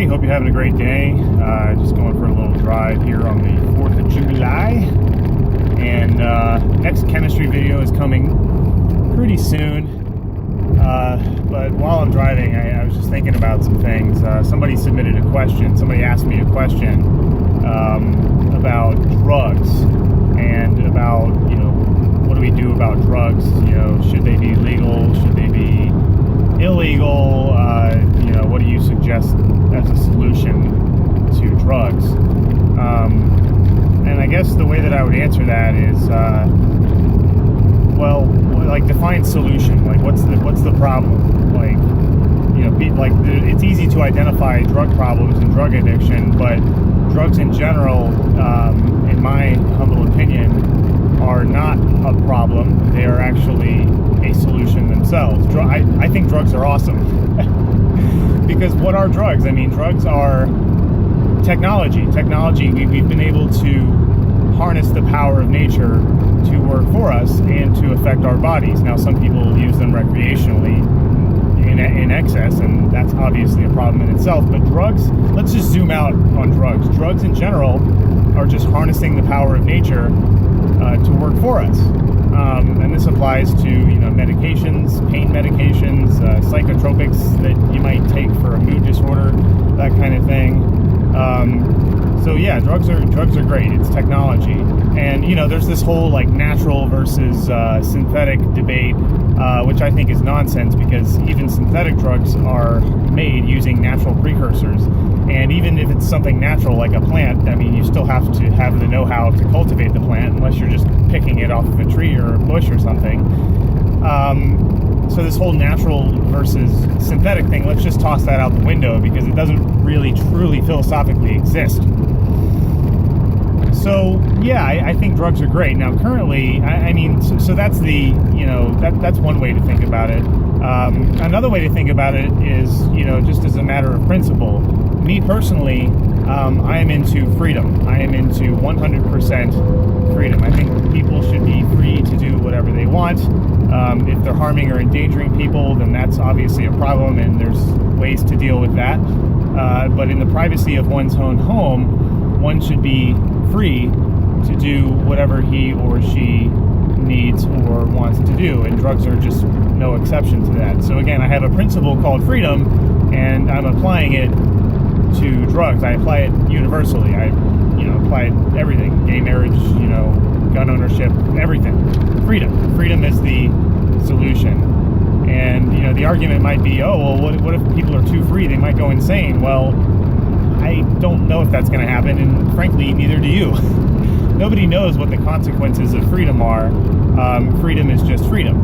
everybody. Hope you're having a great day. Just going for a little drive here on the 4th of July. And next chemistry video is coming pretty soon. But while I'm driving, I was just thinking about some things. Somebody submitted a question. Somebody asked me a question about drugs and about, what do we do about drugs? Should they be legal? Should they be illegal? What do you suggest as a solution to drugs? And I guess the way that I would answer that is, define solution. Like, what's the problem? It's easy to identify drug problems and drug addiction, but drugs in general, in my humble opinion, are not a problem. They are actually a solution themselves. I think drugs are awesome. Because what are drugs? I mean, drugs are technology. We've been able to harness the power of nature to work for us and to affect our bodies. Now, some people use them recreationally in excess, and that's obviously a problem in itself. But drugs, let's just zoom out on drugs. Drugs in general are just harnessing the power of nature to work for us. And this applies to, medications, pain medications, psychotropics that you might take for a mood disorder, that kind of thing. So yeah, drugs are great. It's technology. And, there's this whole natural versus synthetic debate, which I think is nonsense, because even synthetic drugs are made using natural precursors. And even if it's something natural like a plant, I mean, you still have to have the know-how to cultivate the plant, unless you're just picking it off of a tree or a bush or something. So this whole natural versus synthetic thing, let's just toss that out the window, because it doesn't really truly philosophically exist. So yeah, I think drugs are great. Now currently, so that's that's one way to think about it. Another way to think about it is, just as a matter of principle. Me personally, I am into freedom. I am into 100% freedom. I think people should be free to do whatever they want. If they're harming or endangering people, then that's obviously a problem, and there's ways to deal with that. But in the privacy of one's own home, one should be free to do whatever he or she needs or wants to do, and drugs are just no exception to that. So again, I have a principle called freedom, and I'm applying it to drugs. I apply it universally. I apply it everything: gay marriage, gun ownership, everything. Freedom is the solution. And the argument might be, what if people are too free? They might go insane. Well, I don't know if that's going to happen, and frankly, neither do you. Nobody knows what the consequences of freedom are. Freedom is just freedom.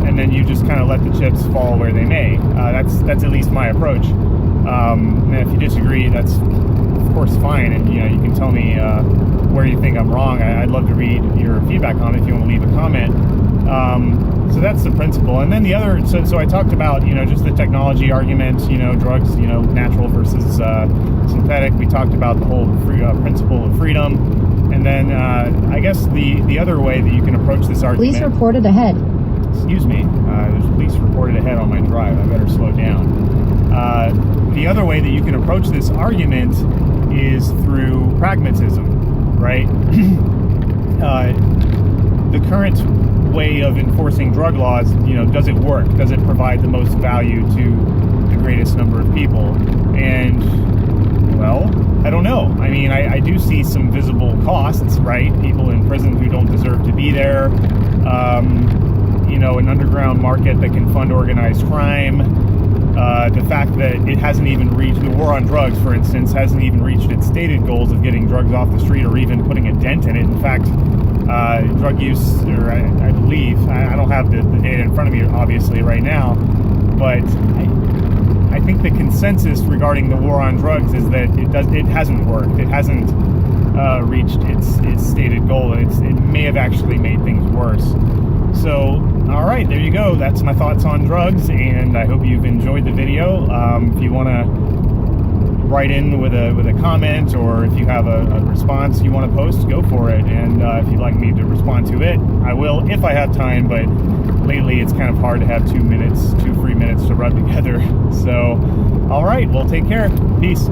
And then you just kind of let the chips fall where they may. That's at least my approach. And if you disagree, that's of course fine, and you can tell me where you think I'm wrong. I'd love to read your feedback on it if you want to leave a comment. So that's the principle. And then the other, so I talked about, just the technology argument, drugs, natural versus synthetic. We talked about the whole principle of freedom. And then I guess the other way that you can approach this argument... Police reported ahead. Excuse me. There's police reported ahead on my drive. I better slow down. The other way that you can approach this argument is through pragmatism, right? The current way of enforcing drug laws, does it work? Does it provide the most value to the greatest number of people? And, well, I don't know. I mean, I do see some visible costs, right? People in prison who don't deserve to be there. An underground market that can fund organized crime. The fact that it hasn't even reached, the war on drugs, for instance, hasn't even reached its stated goals of getting drugs off the street or even putting a dent in it. In fact, drug use, or I believe, I don't have the data in front of me obviously right now, but I think the consensus regarding the war on drugs is that it hasn't worked. It hasn't reached its stated goal. It may have actually made things worse. So, all right, there you go. That's my thoughts on drugs, and I hope you've enjoyed the video. If you want to write in with a comment, or if you have a response you want to post, go for it. And if you'd like me to respond to it, I will if I have time, but lately it's kind of hard to have 2 free minutes to run together. So, all right, well, take care. Peace.